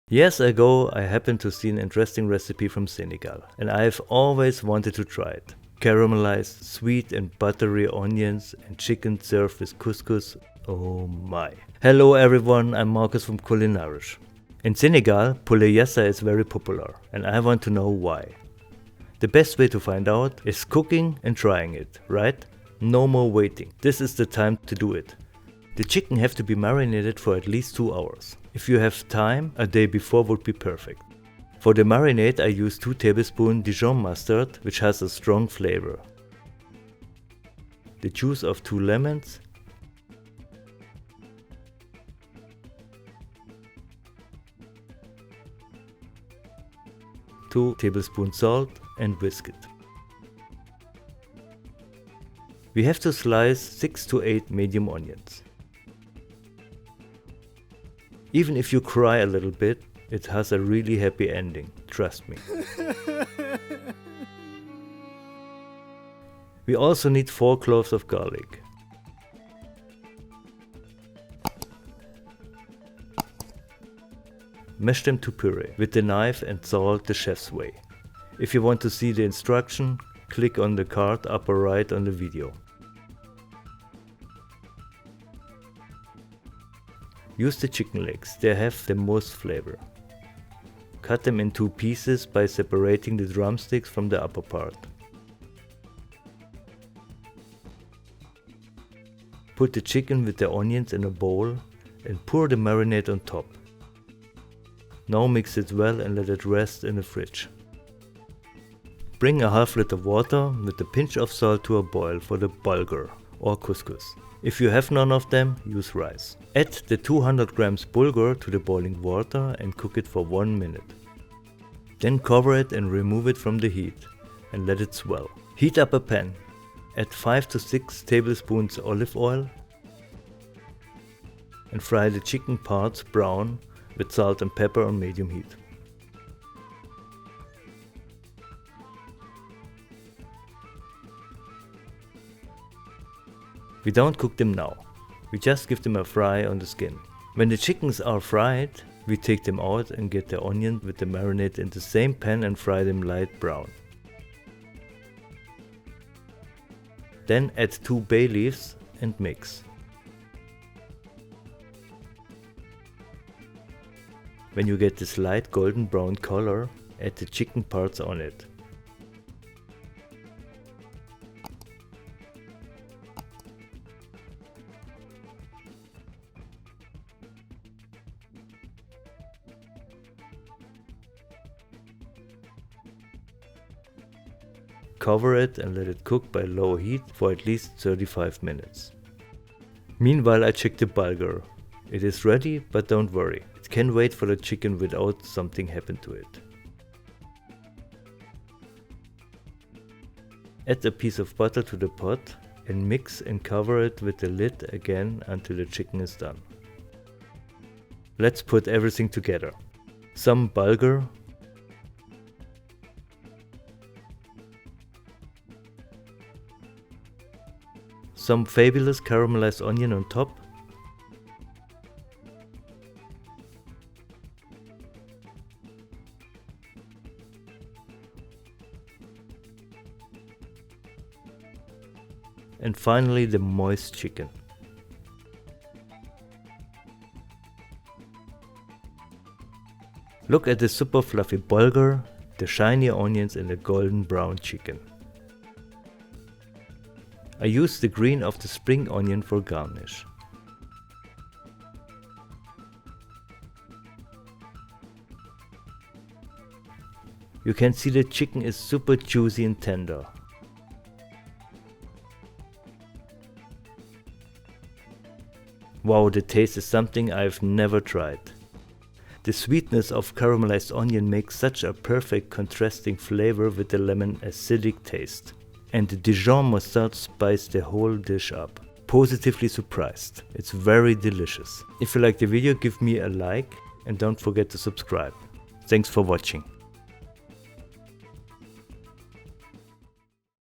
Years ago I happened to see an interesting recipe from Senegal and I've always wanted to try it. Caramelized, sweet and buttery onions and chicken served with couscous. Oh my. Hello everyone, I'm Marcus from Culinarisch. In Senegal, Poulet Yassa is very popular and I want to know why. The best way to find out is cooking and trying it, right? No more waiting. This is the time to do it. The chicken have to be marinated for at least 2 hours. If you have time, a day before would be perfect. For the marinade I use 2 tablespoons Dijon mustard, which has a strong flavor. The juice of 2 lemons, two tablespoons salt and whisk it. We have to slice 6 to 8 medium onions. Even if you cry a little bit, it has a really happy ending, trust me. We also need 4 cloves of garlic. Mash them to puree with the knife and salt the chef's way. If you want to see the instruction, click on the card upper right on the video. Use the chicken legs, they have the most flavor. Cut them in 2 pieces by separating the drumsticks from the upper part. Put the chicken with the onions in a bowl and pour the marinade on top. Now mix it well and let it rest in the fridge. Bring a half liter water with a pinch of salt to a boil for the bulgur or couscous. If you have none of them, use rice. Add the 200 grams bulgur to the boiling water and cook it for 1 minute. Then cover it and remove it from the heat and let it swell. Heat up a pan. Add 5 to 6 tablespoons olive oil and fry the chicken parts brown with salt and pepper on medium heat. We don't cook them now, we just give them a fry on the skin. When the chickens are fried, we take them out and get the onion with the marinade in the same pan and fry them light brown. Then add 2 bay leaves and mix. When you get this light golden brown color, add the chicken parts on it. Cover it and let it cook by low heat for at least 35 minutes. Meanwhile I check the bulgur. It is ready, but don't worry, it can wait for the chicken without something happen to it. Add a piece of butter to the pot and mix and cover it with the lid again until the chicken is done. Let's put everything together. Some bulgur, some fabulous caramelized onion on top, and finally the moist chicken. Look at the super fluffy bulgur, the shiny onions and the golden brown chicken. I use the green of the spring onion for garnish. You can see the chicken is super juicy and tender. Wow, the taste is something I've never tried. The sweetness of caramelized onion makes such a perfect contrasting flavor with the lemon acidic taste. And the Dijon mustard spiced the whole dish up. Positively surprised. It's very delicious. If you like the video, give me a like and don't forget to subscribe. Thanks for watching.